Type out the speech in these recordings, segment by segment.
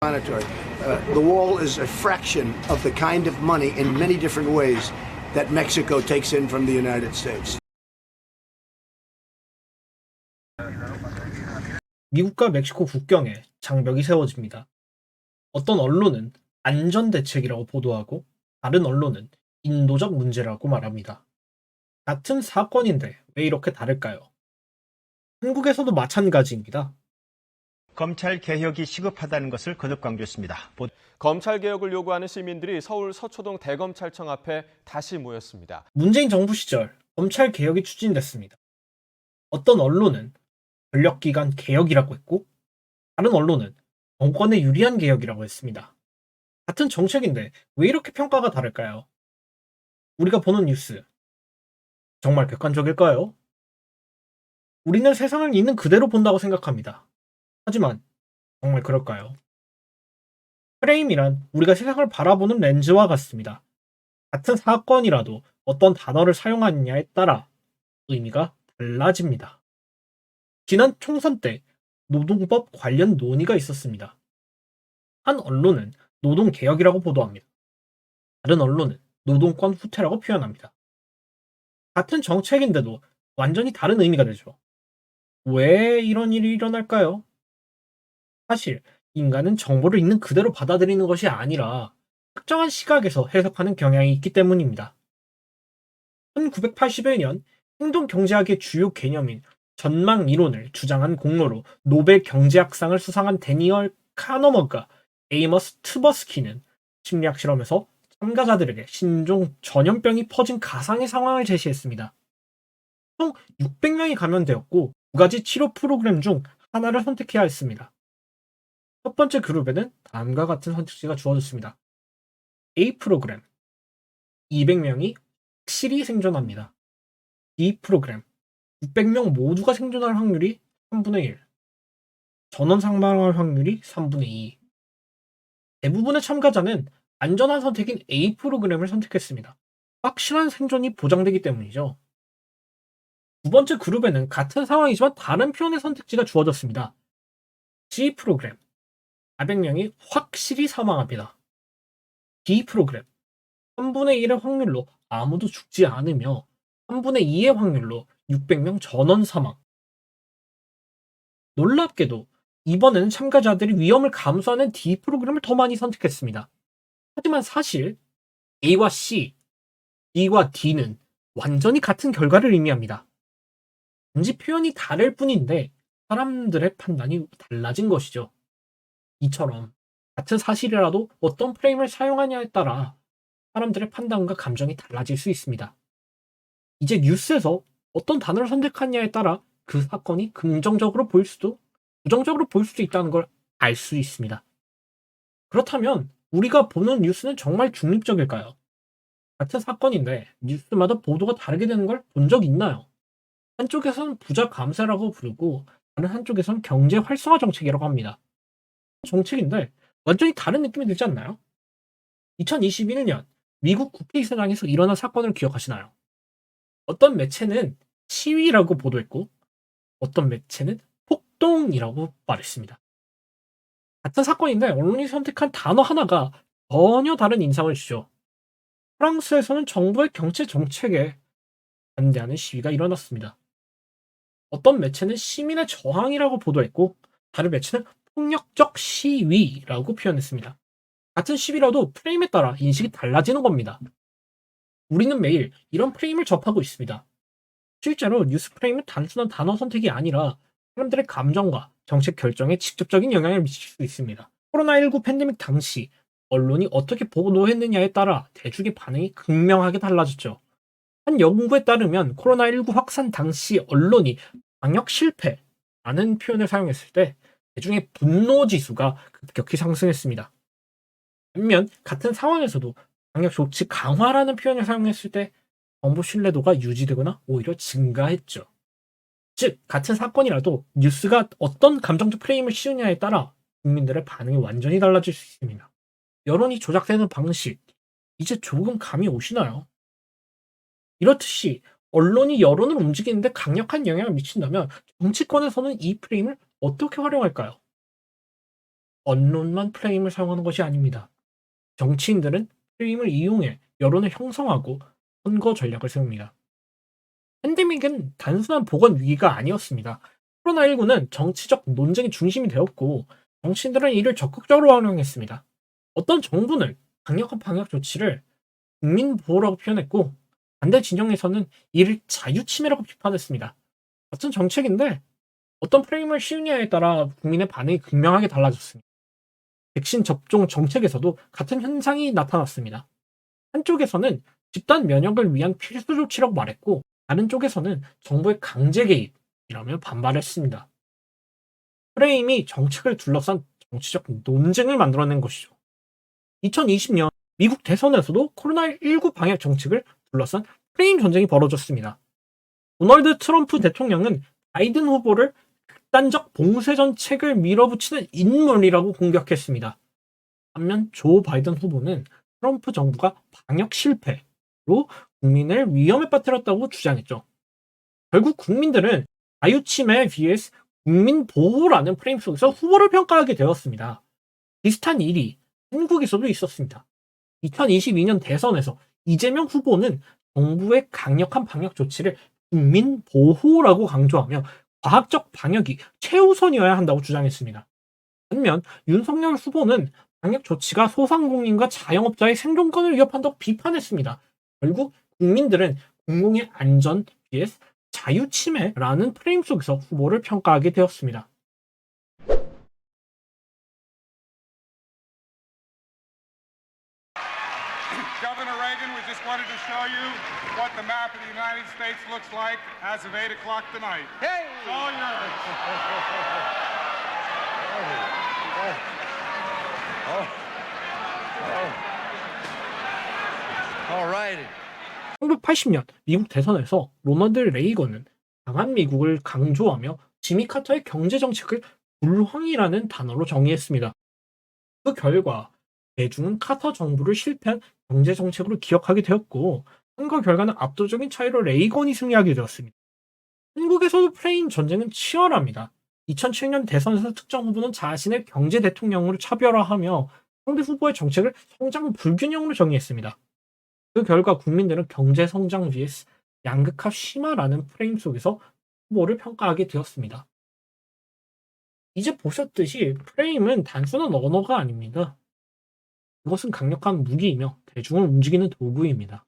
Monetary. The wall is a fraction of the kind of money in many different ways that Mexico takes in from the United States. 미국과 멕시코 국경에 장벽이 세워집니다. 어떤 언론은 안전대책이라고 보도하고 다른 언론은 인도적 문제라고 말합니다. 같은 사건인데 왜 이렇게 다를까요? 한국에서도 마찬가지입니다. 검찰 개혁이 시급하다는 것을 거듭 강조했습니다. 검찰 개혁을 요구하는 시민들이 서울 서초동 대검찰청 앞에 다시 모였습니다. 문재인 정부 시절 검찰 개혁이 추진됐습니다. 어떤 언론은 권력기관 개혁이라고 했고 다른 언론은 정권에 유리한 개혁이라고 했습니다. 같은 정책인데 왜 이렇게 평가가 다를까요? 우리가 보는 뉴스 정말 객관적일까요? 우리는 세상을 있는 그대로 본다고 생각합니다. 하지만 정말 그럴까요? 프레임이란 우리가 세상을 바라보는 렌즈와 같습니다. 같은 사건이라도 어떤 단어를 사용하느냐에 따라 의미가 달라집니다. 지난 총선 때 노동법 관련 논의가 있었습니다. 한 언론은 노동개혁이라고 보도합니다. 다른 언론은 노동권 후퇴라고 표현합니다. 같은 정책인데도 완전히 다른 의미가 되죠. 왜 이런 일이 일어날까요? 사실 인간은 정보를 있는 그대로 받아들이는 것이 아니라 특정한 시각에서 해석하는 경향이 있기 때문입니다. 1981년 행동경제학의 주요 개념인 전망 이론을 주장한 공로로 노벨 경제학상을 수상한 데니얼 카너먼과 에이머스 트버스키는 심리학 실험에서 참가자들에게 신종 전염병이 퍼진 가상의 상황을 제시했습니다. 총 600명이 감염되었고 두 가지 치료 프로그램 중 하나를 선택해야 했습니다. 첫 번째 그룹에는 다음과 같은 선택지가 주어졌습니다. A 프로그램 200명이 확실히 생존합니다. B 프로그램 600명 모두가 생존할 확률이 3분의 1, 전원 사망할 확률이 3분의 2. 대부분의 참가자는 안전한 선택인 A 프로그램을 선택했습니다. 확실한 생존이 보장되기 때문이죠. 두 번째 그룹에는 같은 상황이지만 다른 표현의 선택지가 주어졌습니다. C 프로그램 400명이 확실히 사망합니다. D 프로그램 3분의 1의 확률로 아무도 죽지 않으며 3분의 2의 확률로 600명 전원 사망. 놀랍게도 이번에는 참가자들이 위험을 감수하는 D 프로그램을 더 많이 선택했습니다. 하지만 사실 A와 C, B와 D는 완전히 같은 결과를 의미합니다. 단지 표현이 다를 뿐인데 사람들의 판단이 달라진 것이죠. 이처럼 같은 사실이라도 어떤 프레임을 사용하냐에 따라 사람들의 판단과 감정이 달라질 수 있습니다. 이제 뉴스에서 어떤 단어를 선택하냐에 따라 그 사건이 긍정적으로 보일 수도 부정적으로 보일 수도 있다는 걸 알 수 있습니다. 그렇다면 우리가 보는 뉴스는 정말 중립적일까요? 같은 사건인데 뉴스마다 보도가 다르게 되는 걸 본 적 있나요? 한쪽에서는 부자 감세라고 부르고 다른 한쪽에서는 경제 활성화 정책이라고 합니다. 정책인데 완전히 다른 느낌이 들지 않나요? 2021년 미국 국회의사당에서 일어난 사건을 기억하시나요? 어떤 매체는 시위라고 보도했고 어떤 매체는 폭동이라고 말했습니다. 같은 사건인데 언론이 선택한 단어 하나가 전혀 다른 인상을 주죠. 프랑스에서는 정부의 경제 정책에 반대하는 시위가 일어났습니다. 어떤 매체는 시민의 저항이라고 보도했고 다른 매체는 폭력적 시위라고 표현했습니다. 같은 시위라도 프레임에 따라 인식이 달라지는 겁니다. 우리는 매일 이런 프레임을 접하고 있습니다. 실제로 뉴스 프레임은 단순한 단어 선택이 아니라 사람들의 감정과 정책 결정에 직접적인 영향을 미칠 수 있습니다. 코로나19 팬데믹 당시 언론이 어떻게 보도했느냐에 따라 대중의 반응이 극명하게 달라졌죠. 한 연구에 따르면 코로나19 확산 당시 언론이 방역 실패라는 표현을 사용했을 때 대중의 분노 지수가 급격히 상승했습니다. 반면 같은 상황에서도 방역 조치 강화라는 표현을 사용했을 때 정보 신뢰도가 유지되거나 오히려 증가했죠. 즉 같은 사건이라도 뉴스가 어떤 감정적 프레임을 씌우냐에 따라 국민들의 반응이 완전히 달라질 수 있습니다. 여론이 조작되는 방식, 이제 조금 감이 오시나요? 이렇듯이 언론이 여론을 움직이는데 강력한 영향을 미친다면 정치권에서는 이 프레임을 어떻게 활용할까요? 언론만 프레임을 사용하는 것이 아닙니다. 정치인들은 프레임을 이용해 여론을 형성하고 선거 전략을 세웁니다. 팬데믹은 단순한 보건 위기가 아니었습니다. 코로나19는 정치적 논쟁의 중심이 되었고 정치인들은 이를 적극적으로 활용했습니다. 어떤 정부는 강력한 방역 조치를 국민 보호라고 표현했고 반대 진영에서는 이를 자유침해라고 비판했습니다. 같은 정책인데 어떤 프레임을 씌우냐에 따라 국민의 반응이 극명하게 달라졌습니다. 백신 접종 정책에서도 같은 현상이 나타났습니다. 한쪽에서는 집단 면역을 위한 필수 조치라고 말했고 다른 쪽에서는 정부의 강제 개입이라며 반발했습니다. 프레임이 정책을 둘러싼 정치적 논쟁을 만들어낸 것이죠. 2020년 미국 대선에서도 코로나19 방역 정책을 둘러싼 프레임 전쟁이 벌어졌습니다. 도널드 트럼프 대통령은 바이든 후보를 극단적 봉쇄 정책을 밀어붙이는 인물이라고 공격했습니다. 반면 조 바이든 후보는 트럼프 정부가 방역 실패로 국민을 위험에 빠뜨렸다고 주장했죠. 결국 국민들은 자유침해 vs 국민 보호라는 프레임 속에서 후보를 평가하게 되었습니다. 비슷한 일이 한국에서도 있었습니다. 2022년 대선에서 이재명 후보는 정부의 강력한 방역 조치를 국민 보호라고 강조하며 과학적 방역이 최우선이어야 한다고 주장했습니다. 반면 윤석열 후보는 방역 조치가 소상공인과 자영업자의 생존권을 위협한다고 비판했습니다. 결국 국민들은 공공의 안전 vs 자유침해라는 프레임 속에서 후보를 평가하게 되었습니다. Governor Reagan, we just wanted to show you what the map of the United States looks like as of 8 o'clock tonight. Hey! It's all yours. All right. 1980년 미국 대선에서 로널드 레이건은 강한 미국을 강조하며 지미 카터의 경제 정책을 불황이라는 단어로 정의했습니다. 그 결과 대중은 카터 정부를 실패한 경제 정책으로 기억하게 되었고 선거 결과는 압도적인 차이로 레이건이 승리하게 되었습니다. 한국에서도 프레임 전쟁은 치열합니다. 2007년 대선에서 특정 후보는 자신의 경제 대통령으로 차별화하며 상대 후보의 정책을 성장 불균형으로 정의했습니다. 그 결과 국민들은 경제 성장 vs 양극화 심화라는 프레임 속에서 후보를 평가하게 되었습니다. 이제 보셨듯이 프레임은 단순한 언어가 아닙니다. 이것은 강력한 무기이며 대중을 움직이는 도구입니다.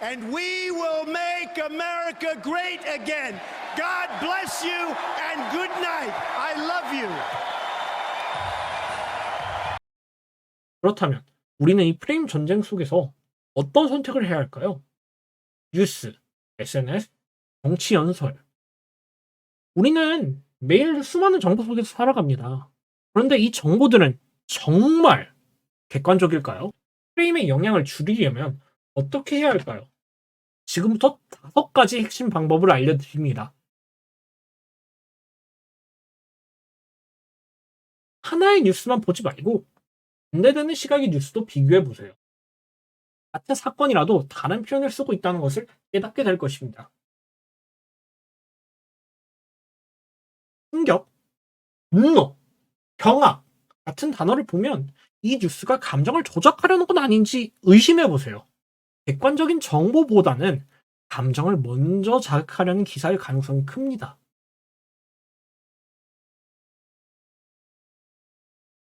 And we will make America great again. God bless you and good night. I love you. 그렇다면 우리는 이 프레임 전쟁 속에서 어떤 선택을 해야 할까요? 뉴스, SNS, 정치 연설. 우리는 매일 수많은 정보 속에서 살아갑니다. 그런데 이 정보들은 정말 객관적일까요? 프레임의 영향을 줄이려면 어떻게 해야 할까요? 지금부터 5가지 핵심 방법을 알려드립니다. 하나의 뉴스만 보지 말고 반대되는 시각의 뉴스도 비교해보세요. 같은 사건이라도 다른 표현을 쓰고 있다는 것을 깨닫게 될 것입니다. 충격, 분노, 경악 같은 단어를 보면 이 뉴스가 감정을 조작하려는 건 아닌지 의심해보세요. 객관적인 정보보다는 감정을 먼저 자극하려는 기사일 가능성이 큽니다.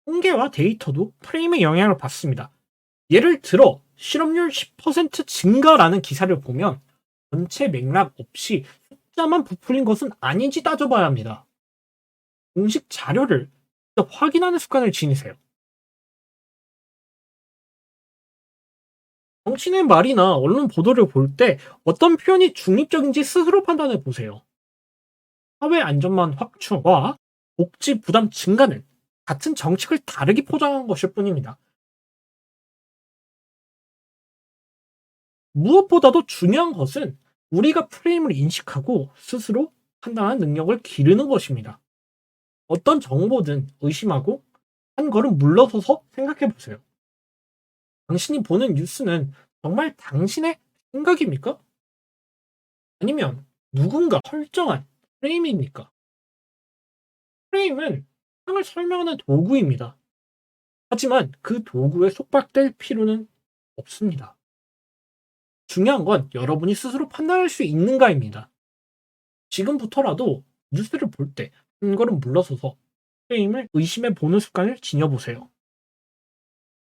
통계와 데이터도 프레임의 영향을 받습니다. 예를 들어 실업률 10% 증가라는 기사를 보면 전체 맥락 없이 숫자만 부풀린 것은 아닌지 따져봐야 합니다. 공식 자료를 직접 확인하는 습관을 지니세요. 정치인의 말이나 언론 보도를 볼 때 어떤 표현이 중립적인지 스스로 판단해 보세요. 사회 안전망 확충과 복지 부담 증가는 같은 정책을 다르게 포장한 것일 뿐입니다. 무엇보다도 중요한 것은 우리가 프레임을 인식하고 스스로 판단하는 능력을 기르는 것입니다. 어떤 정보든 의심하고 한 걸음 물러서서 생각해 보세요. 당신이 보는 뉴스는 정말 당신의 생각입니까? 아니면 누군가 설정한 프레임입니까? 프레임은 세상을 설명하는 도구입니다. 하지만 그 도구에 속박될 필요는 없습니다. 중요한 건 여러분이 스스로 판단할 수 있는가입니다. 지금부터라도 뉴스를 볼 때 한 걸음 물러서서 게임을 의심해 보는 습관을 지녀보세요.